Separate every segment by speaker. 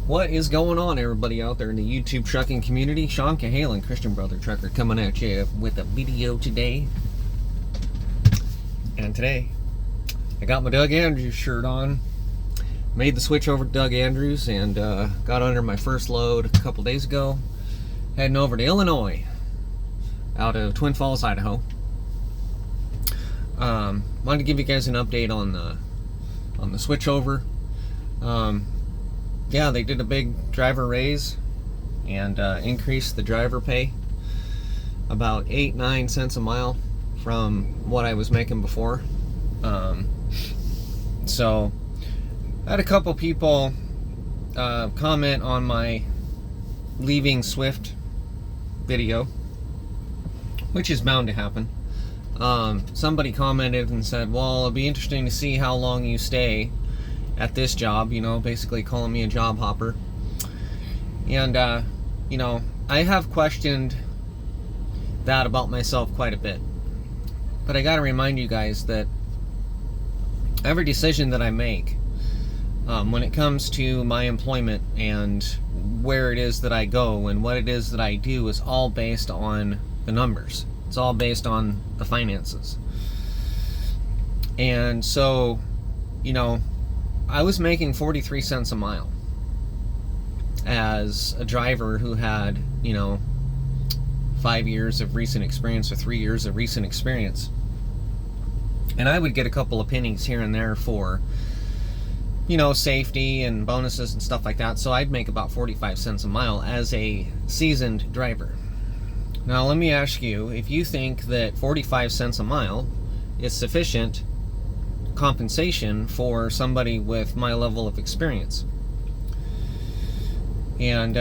Speaker 1: What is going on, everybody out there in the YouTube trucking community? Sean Cahalan, Christian Brother Trucker, coming at you with a video today. And today, I got my Doug Andrews shirt on. Made the switch over to Doug Andrews and got under my first load a couple days ago. Heading over to Illinois, out of Twin Falls, Idaho. Wanted to give you guys an update on the switch over. Yeah, they did a big driver raise and increased the driver pay about 8-9 cents a mile from what I was making before. So I had a couple people comment on my leaving Swift video, which is bound to happen. Somebody commented and said, well, it'll be interesting to see how long you stay at this job, you know, basically calling me a job hopper. And you know, I have questioned that about myself quite a bit, but I gotta remind you guys that every decision that I make when it comes to my employment and where it is that I go and what it is that I do is all based on the numbers. It's all based on the finances. And so, you know, I was making 43 cents a mile as a driver who had, you know, 5 years of recent experience or 3 years of recent experience. And I would get a couple of pennies here and there for, you know, safety and bonuses and stuff like that. So I'd make about 45 cents a mile as a seasoned driver. Now let me ask you, if you think that 45 cents a mile is sufficient compensation for somebody with my level of experience. And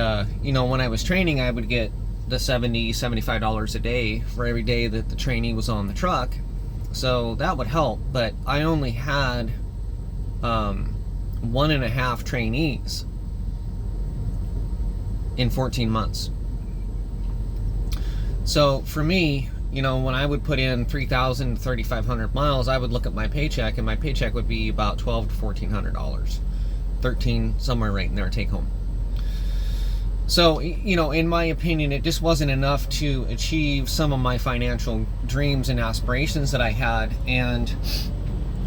Speaker 1: you know, when I was training, I would get the $75 a day for every day that the trainee was on the truck, so that would help. But I only had 1.5 trainees in 14 months. So for me, you know, when I would put in 3,000 to 3,500 miles, I would look at my paycheck, and my paycheck would be about $1,200 to $1,400, 13 somewhere right in there, take home. So, you know, in my opinion, it just wasn't enough to achieve some of my financial dreams and aspirations that I had. And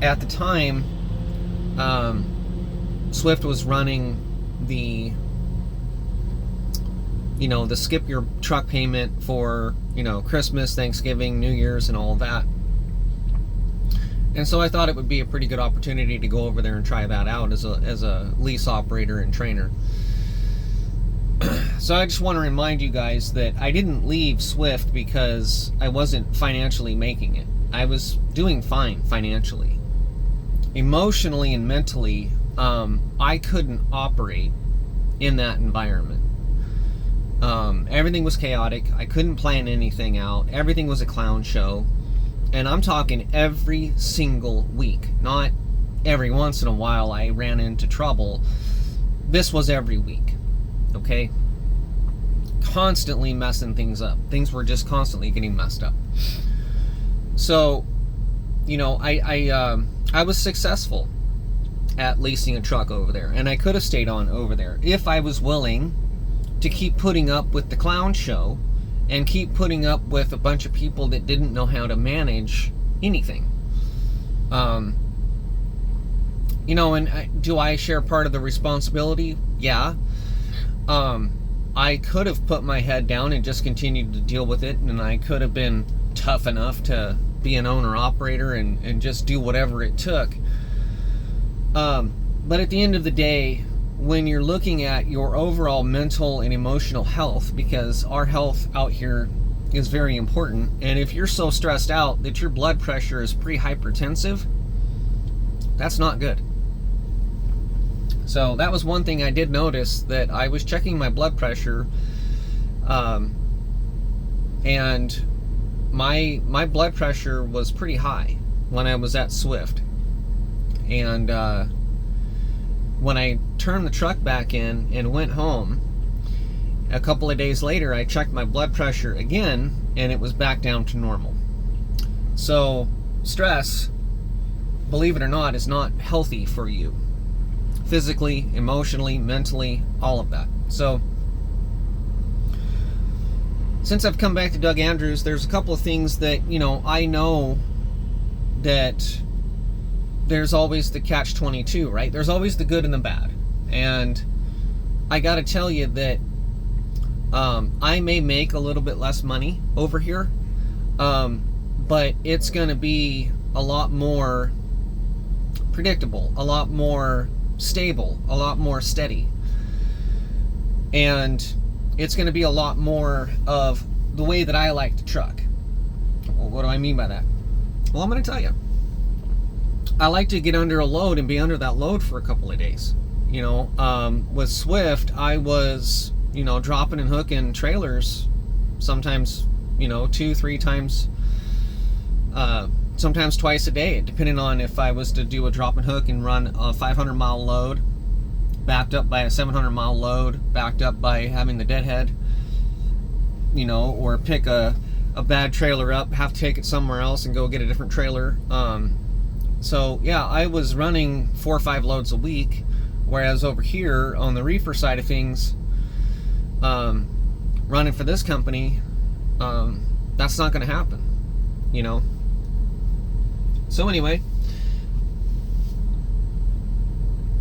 Speaker 1: at the time, Swift was running the, you know, the skip your truck payment for, you know, Christmas, Thanksgiving, New Year's, and all of that. And so I thought it would be a pretty good opportunity to go over there and try that out as a lease operator and trainer. So I just want to remind you guys that I didn't leave Swift because I wasn't financially making it. I was doing fine financially. Emotionally and mentally, I couldn't operate in that environment. Everything was chaotic. I couldn't plan anything out. Everything was a clown show. And I'm talking every single week, not every once in a while I ran into trouble. This was every week, okay? Constantly messing things up. Things were just constantly getting messed up. So, you know, I was successful at leasing a truck over there, and I could have stayed on over there if I was willing to keep putting up with the clown show and keep putting up with a bunch of people that didn't know how to manage anything. You know, and do I share part of the responsibility? Yeah. I could have put my head down and just continued to deal with it, and I could have been tough enough to be an owner-operator and just do whatever it took. But at the end of the day, when you're looking at your overall mental and emotional health, because our health out here is very important, and if you're so stressed out that your blood pressure is pre-hypertensive, that's not good. So that was one thing I did notice, that I was checking my blood pressure, and my blood pressure was pretty high when I was at Swift. And when I turned the truck back in and went home, a couple of days later I checked my blood pressure again, and it was back down to normal. So stress, believe it or not, is not healthy for you. physically, emotionally, mentally, all of that. So since I've come back to Doug Andrews, there's a couple of things that, I know that there's always the catch-22, right? There's always the good and the bad. And I got to tell you that I may make a little bit less money over here, but it's going to be a lot more predictable, a lot more stable, a lot more steady. And it's going to be a lot more of the way that I like to truck. Well, what do I mean by that? Well, I'm going to tell you. I like to get under a load and be under that load for a couple of days. With Swift, I was, dropping and hooking trailers sometimes, 2-3 times, sometimes twice a day, depending on if I was to do a drop and hook and run a 500-mile load, backed up by a 700-mile load, backed up by having the deadhead, or pick a bad trailer up, have to take it somewhere else and go get a different trailer. So yeah, I was running 4 or 5 loads a week, whereas over here on the reefer side of things, running for this company, that's not going to happen, So anyway,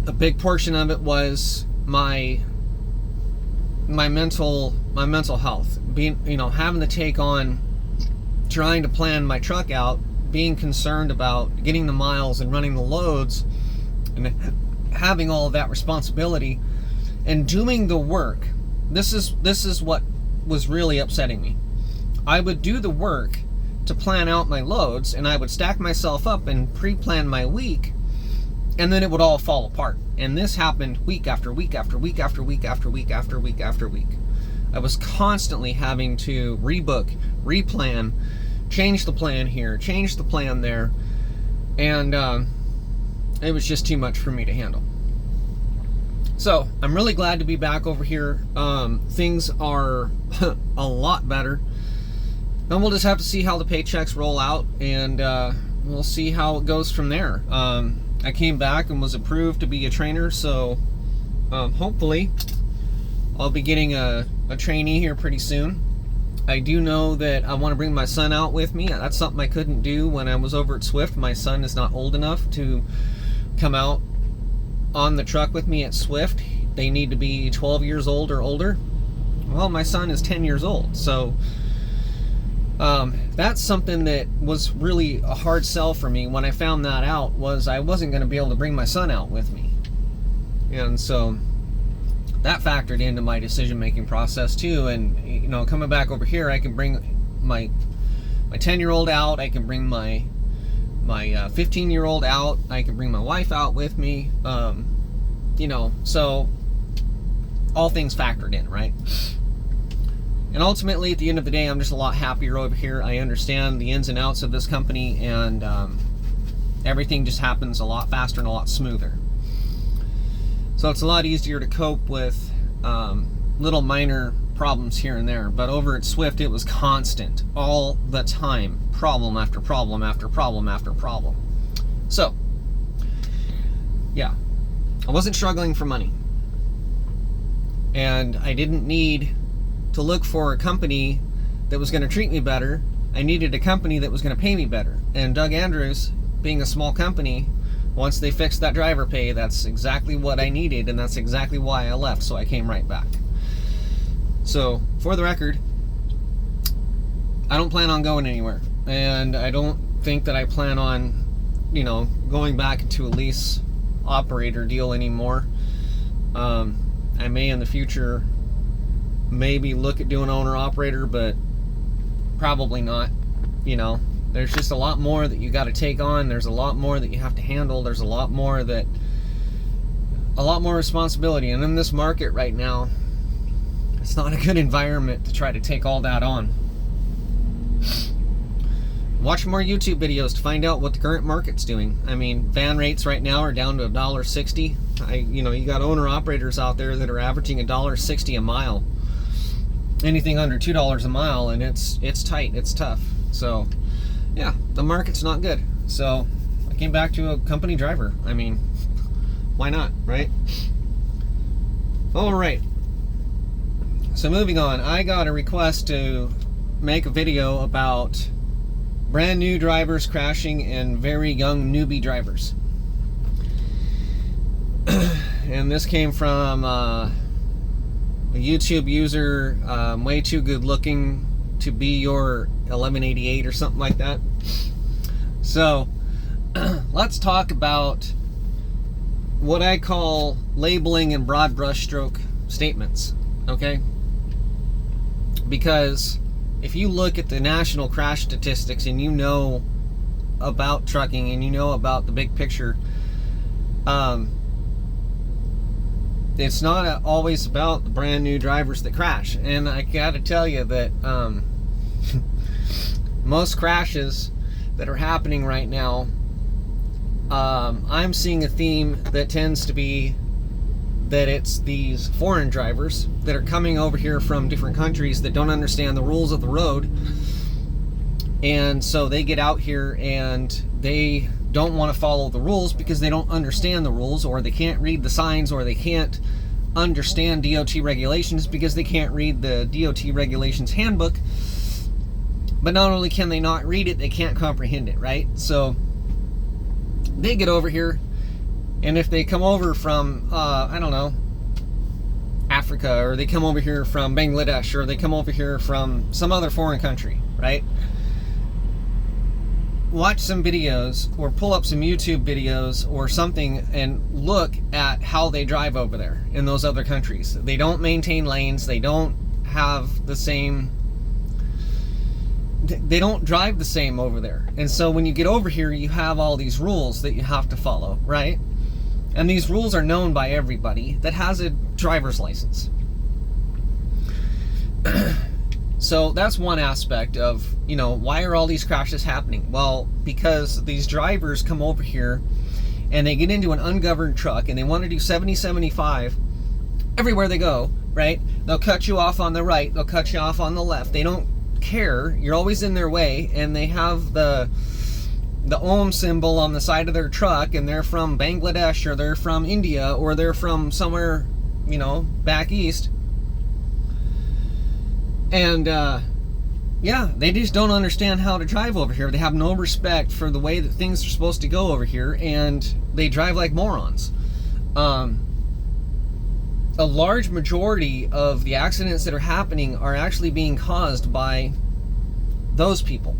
Speaker 1: a big portion of it was my mental health, being, having to take on trying to plan my truck out, being concerned about getting the miles and running the loads and having all of that responsibility and doing the work. This is what was really upsetting me. I would do the work to plan out my loads, and I would stack myself up and pre-plan my week, and then it would all fall apart. And this happened week after week after week after week after week after week after week. I was constantly having to rebook, replan, change the plan here, change the plan there, and it was just too much for me to handle. So I'm really glad to be back over here. Things are a lot better, and we'll just have to see how the paychecks roll out, and we'll see how it goes from there. I came back and was approved to be a trainer, so hopefully I'll be getting a trainee here pretty soon. I do know that I want to bring my son out with me. That's something I couldn't do when I was over at Swift. My son is not old enough to come out on the truck with me at Swift. They need to be 12 years old or older. Well, my son is 10 years old, so that's something that was really a hard sell for me when I found that out, was I wasn't going to be able to bring my son out with me. And so that factored into my decision-making process too. And coming back over here, I can bring my 10-year-old out, I can bring my 15-year-old out, I can bring my wife out with me, so all things factored in, right? And ultimately, at the end of the day, I'm just a lot happier over here. I understand the ins and outs of this company, and everything just happens a lot faster and a lot smoother. So it's a lot easier to cope with little minor problems here and there. But over at Swift, it was constant, all the time, problem after problem after problem after problem. So, yeah, I wasn't struggling for money. And I didn't need to look for a company that was going to treat me better. I needed a company that was going to pay me better. And Doug Andrews, being a small company, once they fixed that driver pay, that's exactly what I needed, and that's exactly why I left, so I came right back. So, for the record, I don't plan on going anywhere, and I don't think that I plan on, going back into a lease operator deal anymore. I may in the future maybe look at doing owner-operator, but probably not. There's just a lot more that you got to take on. There's a lot more that you have to handle. There's a lot more responsibility. And in this market right now, it's not a good environment to try to take all that on. Watch more YouTube videos to find out what the current market's doing. I mean, van rates right now are down to $1.60. You got owner-operators out there that are averaging $1.60 a mile. Anything under $2 a mile, and it's tight, it's tough. So, yeah, the market's not good. So, I came back to a company driver. I mean, Why not, right? All right. So moving on, I got a request to make a video about brand new drivers crashing and very young newbie drivers. And this came from a YouTube user, way too good looking to be your 1188 or something like that. So let's talk about what I call labeling and broad brushstroke statements, okay? Because if you look at the national crash statistics and you know about trucking and you know about the big picture, it's not always about the brand new drivers that crash. And I gotta tell you that most crashes that are happening right now, I'm seeing a theme that tends to be that it's these foreign drivers that are coming over here from different countries that don't understand the rules of the road, and so they get out here and they don't want to follow the rules because they don't understand the rules, or they can't read the signs, or they can't understand DOT regulations because they can't read the DOT regulations handbook. But not only can they not read it, they can't comprehend it, right? So they get over here, and if they come over from, I don't know, Africa, or they come over here from Bangladesh, or they come over here from some other foreign country, right? Watch some videos, or pull up some YouTube videos or something, and look at how they drive over there in those other countries. They don't maintain lanes, they don't have the same... They don't drive the same over there. And so when you get over here, you have all these rules that you have to follow, right? And these rules are known by everybody that has a driver's license. So that's one aspect of, you know, why are all these crashes happening? Well, because these drivers come over here and they get into an ungoverned truck and they want to do 70, 75 everywhere they go, right? They'll cut you off on the right, they'll cut you off on the left. They don't care, you're always in their way, and they have the Om symbol on the side of their truck, and they're from Bangladesh, or they're from India, or they're from somewhere, you know, back east. And yeah, they just don't understand how to drive over here. They have no respect for the way that things are supposed to go over here, and they drive like morons. A large majority of the accidents that are happening are actually being caused by those people.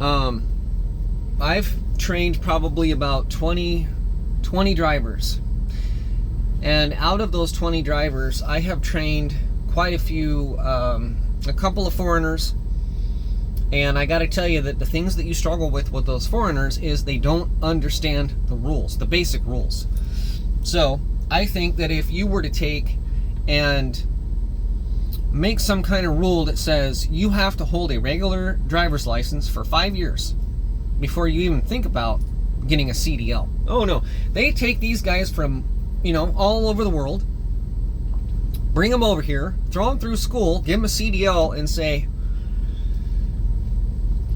Speaker 1: I've trained probably about 20 drivers, and out of those 20 drivers, I have trained quite a few, a couple of foreigners. And I got to tell you that the things that you struggle with those foreigners is they don't understand the rules, the basic rules. So I think that if you were to take and make some kind of rule that says you have to hold a regular driver's license for 5 years before you even think about getting a CDL. Oh no, they take these guys from, you know, all over the world, bring them over here, throw them through school, give them a CDL, and say,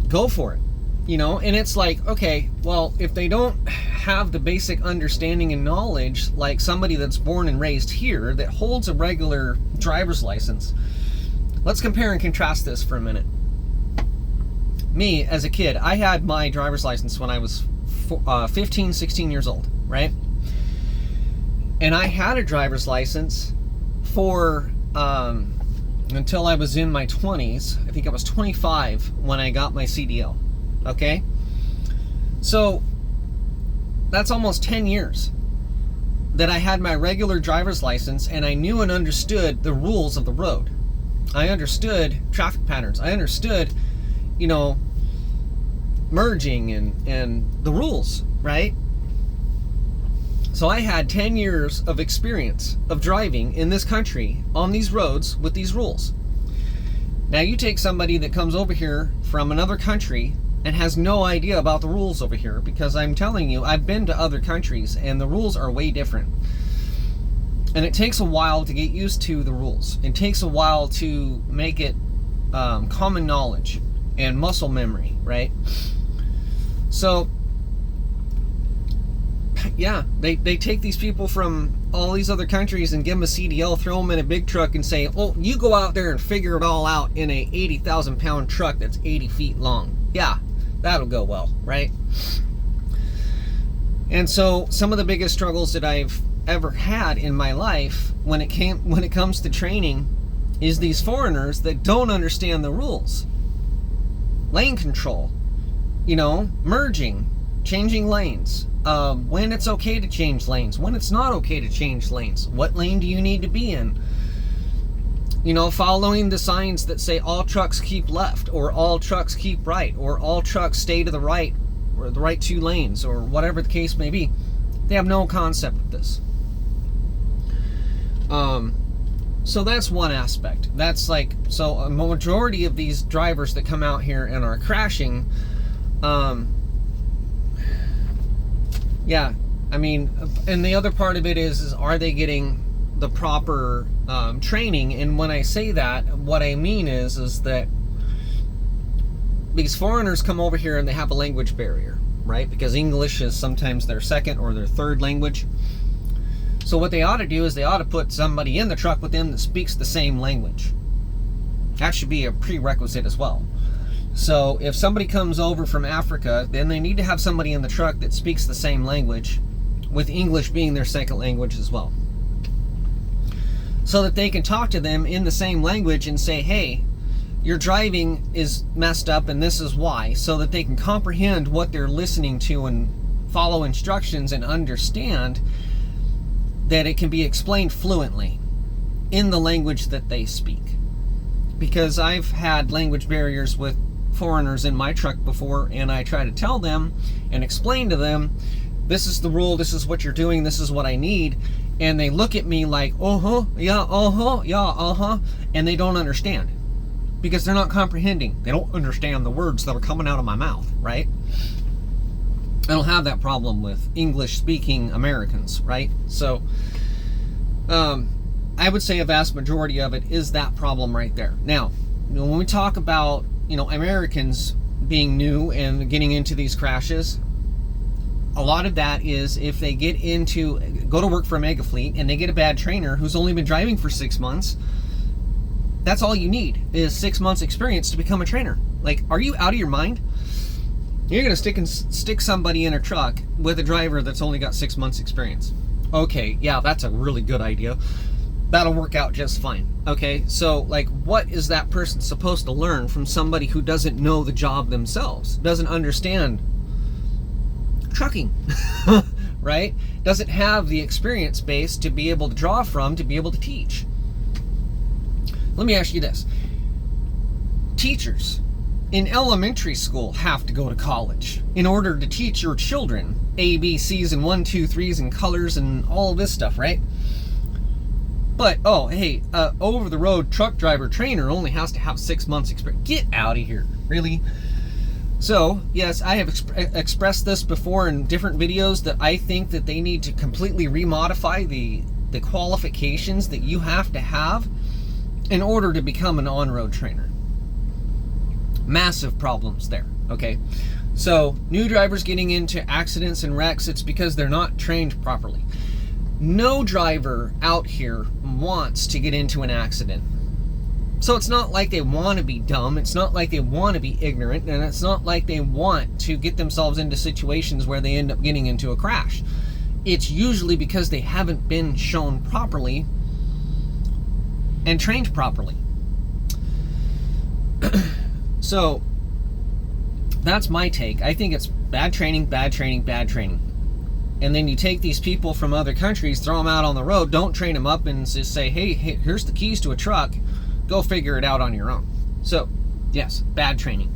Speaker 1: go for it. You know, and it's like, okay, well, if they don't have the basic understanding and knowledge like somebody that's born and raised here that holds a regular driver's license, let's compare and contrast this for a minute. Me, as a kid, I had my driver's license when I was 15, 16 years old, right? And I had a driver's license for until I was in my 20s. I think I was 25 when I got my CDL. Okay, so that's almost 10 years that I had my regular driver's license, and I knew and understood the rules of the road. I understood traffic patterns. I understood, you know, merging and the rules, right? So I had 10 years of experience of driving in this country on these roads with these rules. Now you take somebody that comes over here from another country and has no idea about the rules over here, because I'm telling you, I've been to other countries and the rules are way different. And it takes a while to get used to the rules. It takes a while to make it common knowledge and muscle memory, right? So Yeah, they take these people from all these other countries and give them a CDL, throw them in a big truck and say, oh, you go out there and figure it all out in a 80,000 pound truck that's 80 feet long. Yeah, that'll go well, right? And so some of the biggest struggles that I've ever had in my life when it comes to training is these foreigners that don't understand the rules. Lane control, merging, changing lanes, when it's okay to change lanes, when it's not okay to change lanes, what lane do you need to be in, following the signs that say all trucks keep left, or all trucks keep right, or all trucks stay to the right, or the right 2 lanes, or whatever the case may be. They have no concept of this. So that's one aspect. That's so a majority of these drivers that come out here and are crashing, yeah, I mean, and the other part of it is are they getting the proper training? And when I say that, what I mean is that these foreigners come over here and they have a language barrier, right? Because English is sometimes their second or their third language. So what they ought to do is they ought to put somebody in the truck with them that speaks the same language. That should be a prerequisite as well. So if somebody comes over from Africa, then they need to have somebody in the truck that speaks the same language, with English being their second language as well. So that they can talk to them in the same language and say, hey, your driving is messed up and this is why, so that they can comprehend what they're listening to and follow instructions and understand that it can be explained fluently in the language that they speak. Because I've had language barriers with foreigners in my truck before, and I try to tell them and explain to them, this is the rule, this is what you're doing, this is what I need, and they look at me like, yeah, and they don't understand, because they're not comprehending. They don't understand the words that are coming out of my mouth, right? I don't have that problem with English-speaking Americans, right? So, I would say a vast majority of it is that problem right there. Now, when we talk about, Americans being new and getting into these crashes, a lot of that is if they go to work for a mega fleet and they get a bad trainer who's only been driving for 6 months, that's all you need is 6 months experience to become a trainer. Like, are you out of your mind? You're going to stick somebody in a truck with a driver that's only got 6 months experience. Okay, yeah, that's a really good idea. That'll work out just fine. Okay, so what is that person supposed to learn from somebody who doesn't know the job themselves, doesn't understand trucking, right? Doesn't have the experience base to be able to draw from, to be able to teach. Let me ask you this. Teachers in elementary school have to go to college in order to teach your children ABCs and 1, 2, 3s and colors and all this stuff, right? But, oh, hey, over-the-road truck driver trainer only has to have 6 months experience. Get out of here. Really? So, yes, I have expressed this before in different videos that I think that they need to completely remodify the qualifications that you have to have in order to become an on-road trainer. Massive problems there, okay? So, new drivers getting into accidents and wrecks, it's because they're not trained properly. No driver out here wants to get into an accident. So it's not like they want to be dumb, it's not like they want to be ignorant, and it's not like they want to get themselves into situations where they end up getting into a crash. It's usually because they haven't been shown properly and trained properly. So that's my take. I think it's bad training, bad training, bad training. And then you take these people from other countries, throw them out on the road, don't train them up, and just say, hey, here's the keys to a truck, go figure it out on your own. So, yes, bad training.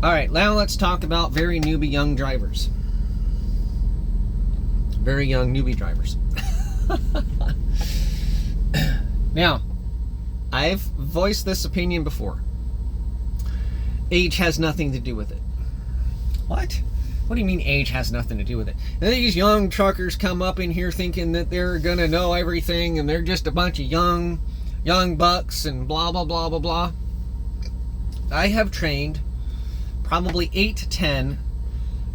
Speaker 1: All right, now let's talk about very newbie young drivers. Very young newbie drivers. Now, I've voiced this opinion before. Age has nothing to do with it. What? What do you mean age has nothing to do with it? And these young truckers come up in here thinking that they're gonna know everything and they're just a bunch of young bucks and blah, blah, blah, blah, blah. I have trained probably 8 to 10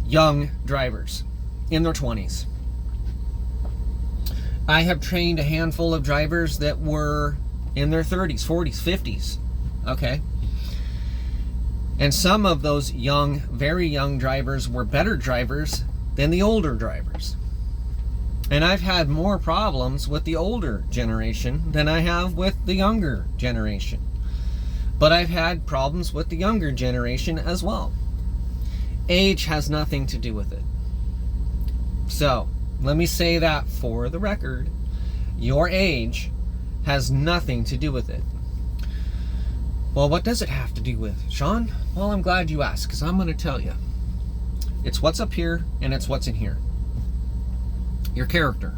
Speaker 1: young drivers in their 20s. I have trained a handful of drivers that were in their 30s, 40s, 50s. Okay. And some of those young, very young drivers were better drivers than the older drivers. And I've had more problems with the older generation than I have with the younger generation. But I've had problems with the younger generation as well. Age has nothing to do with it. So, let me say that for the record. Your age has nothing to do with it. Well, what does it have to do with, Sean? Well, I'm glad you asked, because I'm going to tell you. It's what's up here, and it's what's in here. Your character.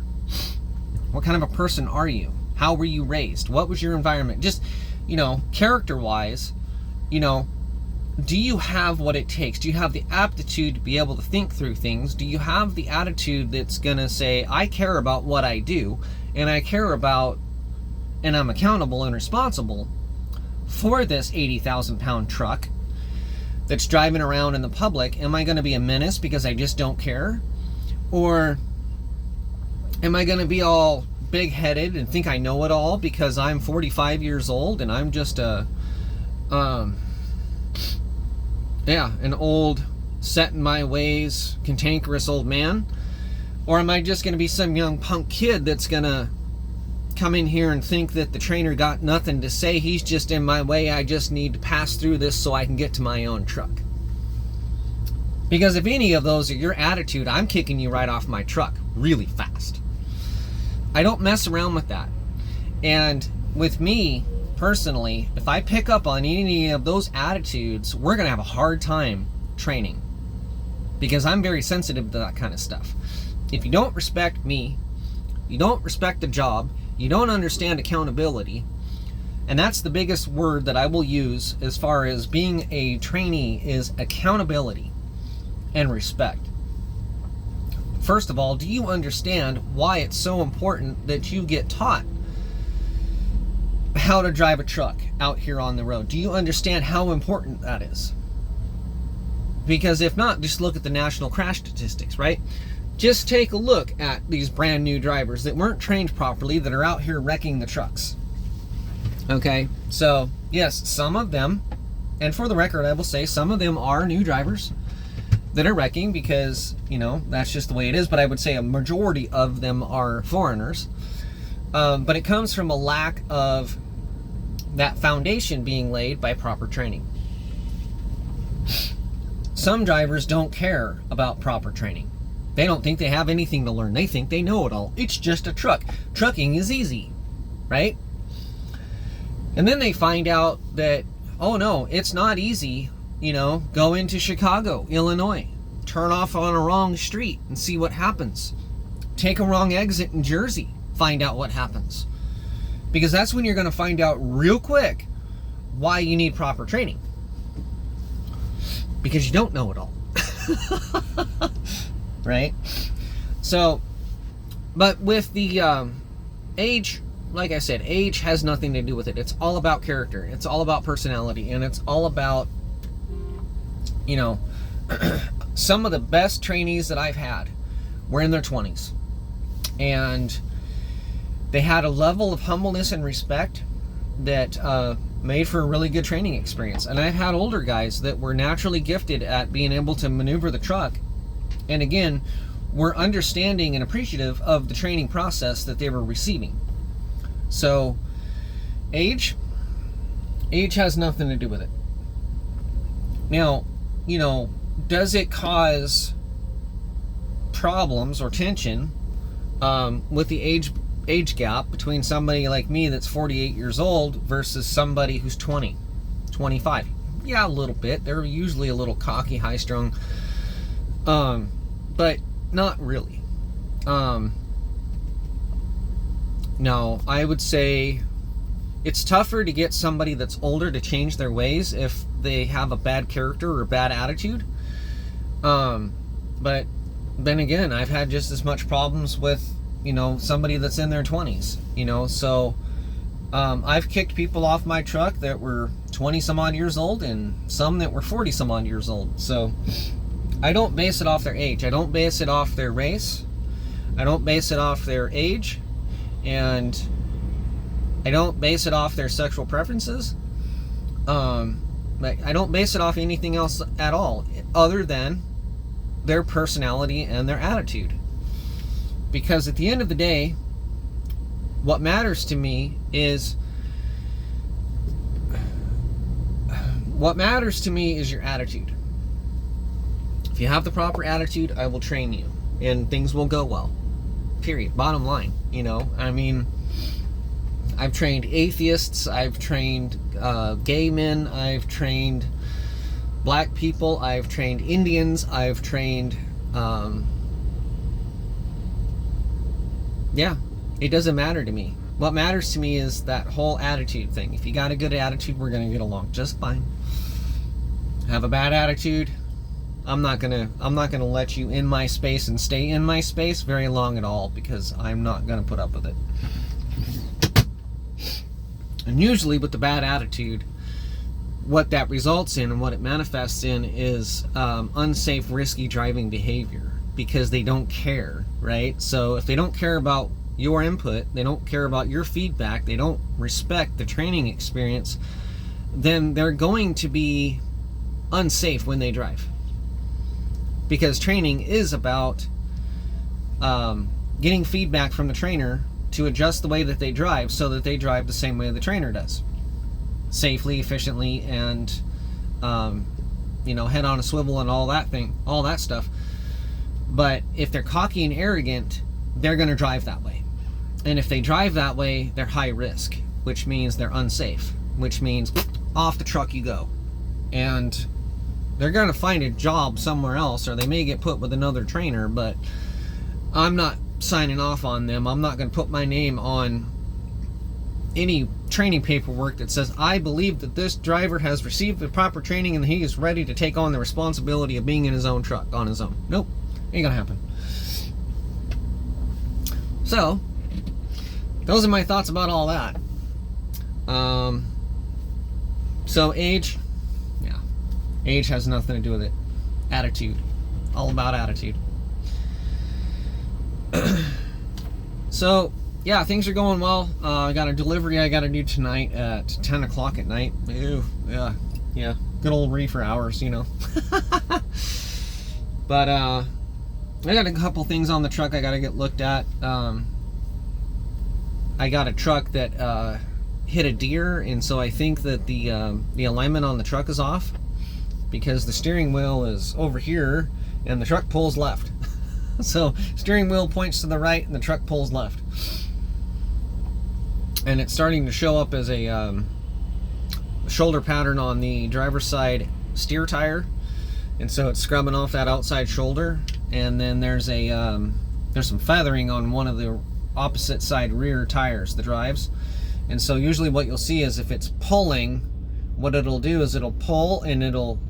Speaker 1: What kind of a person are you? How were you raised? What was your environment? Just, character-wise, do you have what it takes? Do you have the aptitude to be able to think through things? Do you have the attitude that's going to say, I care about what I do, and I care about, and I'm accountable and responsible for this 80,000-pound truck that's driving around in the public? Am I going to be a menace because I just don't care? Or am I going to be all big-headed and think I know it all because I'm 45 years old and I'm just an old, set in my ways, cantankerous old man? Or am I just going to be some young punk kid that's going to come in here and think that the trainer got nothing to say, he's just in my way, I just need to pass through this so I can get to my own truck? Because if any of those are your attitude, I'm kicking you right off my truck really fast. I don't mess around with that. And with me, personally, if I pick up on any of those attitudes, we're going to have a hard time training. Because I'm very sensitive to that kind of stuff. If you don't respect me, you don't respect the job, you don't understand accountability, and that's the biggest word that I will use as far as being a trainee is accountability and respect. First of all, do you understand why it's so important that you get taught how to drive a truck out here on the road? Do you understand how important that is? Because if not, just look at the national crash statistics, right? Just take a look at these brand new drivers that weren't trained properly that are out here wrecking the trucks. Okay, so yes, some of them, and for the record, I will say some of them are new drivers that are wrecking because, that's just the way it is. But I would say a majority of them are foreigners. But it comes from a lack of that foundation being laid by proper training. Some drivers don't care about proper training. They don't think they have anything to learn. They think they know it all. It's just a truck. Trucking is easy, right? And then they find out that, oh no, it's not easy. Go into Chicago, Illinois, turn off on a wrong street and see what happens. Take a wrong exit in Jersey, find out what happens. Because that's when you're going to find out real quick why you need proper training. Because you don't know it all. Right? So, but with the age, like I said, age has nothing to do with it. It's all about character. It's all about personality. And it's all about, some of the best trainees that I've had were in their 20s. And they had a level of humbleness and respect that made for a really good training experience. And I've had older guys that were naturally gifted at being able to maneuver the truck. And again, were understanding and appreciative of the training process that they were receiving. So, age has nothing to do with it. Now, does it cause problems or tension with the age gap between somebody like me that's 48 years old versus somebody who's 20, 25? Yeah, a little bit. They're usually a little cocky, high-strung, but not really. No, I would say it's tougher to get somebody that's older to change their ways if they have a bad character or a bad attitude. But then again, I've had just as much problems with, somebody that's in their 20s, so I've kicked people off my truck that were 20 some odd years old and some that were 40 some odd years old. So I don't base it off their age. I don't base it off their race. I don't base it off their age. And I don't base it off their sexual preferences. I don't base it off anything else at all, other than their personality and their attitude. Because at the end of the day, what matters to me is your attitude. If you have the proper attitude, I will train you, and things will go well. Period. Bottom line. You know, I mean, I've trained atheists, I've trained gay men, I've trained black people, I've trained Indians, I've trained, yeah, it doesn't matter to me. What matters to me is that whole attitude thing. If you got a good attitude, we're gonna get along just fine. Have a bad attitude, I'm not gonna let you in my space and stay in my space very long at all, because I'm not gonna put up with it. And usually with the bad attitude, what that results in and what it manifests in is unsafe, risky driving behavior, because they don't care, right? So if they don't care about your input, they don't care about your feedback, they don't respect the training experience, then they're going to be unsafe when they drive. Because training is about getting feedback from the trainer to adjust the way that they drive, so that they drive the same way the trainer does, safely, efficiently, and head on a swivel and all that stuff. But if they're cocky and arrogant, they're going to drive that way. And if they drive that way, they're high risk, which means they're unsafe, which means off the truck you go. And they're going to find a job somewhere else, or they may get put with another trainer, but I'm not signing off on them. I'm not going to put my name on any training paperwork that says, I believe that this driver has received the proper training and he is ready to take on the responsibility of being in his own truck on his own. Nope, ain't gonna happen. So, those are my thoughts about all that. So age, yeah, age has nothing to do with it. Attitude, all about attitude. So, yeah, things are going well. I got a delivery I got to do tonight at 10 o'clock at night. Ew, yeah, good old reefer hours, you know. But I got a couple things on the truck I got to get looked at. I got a truck that hit a deer, and so I think that the alignment on the truck is off, because the steering wheel is over here and the truck pulls left. So steering wheel points to the right and the truck pulls left. And it's starting to show up as a shoulder pattern on the driver's side steer tire, and so it's scrubbing off that outside shoulder. And then there's some feathering on one of the opposite side rear tires, the drives. And so usually what you'll see is if it's pulling, what it'll do is it'll pull and it'll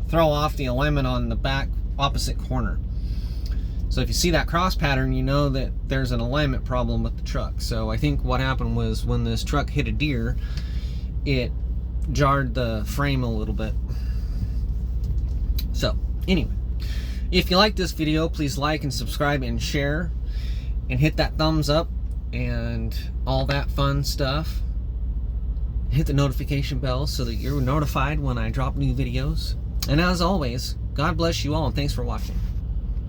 Speaker 1: throw off the alignment on the back opposite corner. So if you see that cross pattern, you know that there's an alignment problem with the truck. So I think what happened was when this truck hit a deer, it jarred the frame a little bit. So anyway, if you like this video, please like and subscribe and share and hit that thumbs up and all that fun stuff. Hit the notification bell so that you're notified when I drop new videos. And as always, God bless you all, and thanks for watching.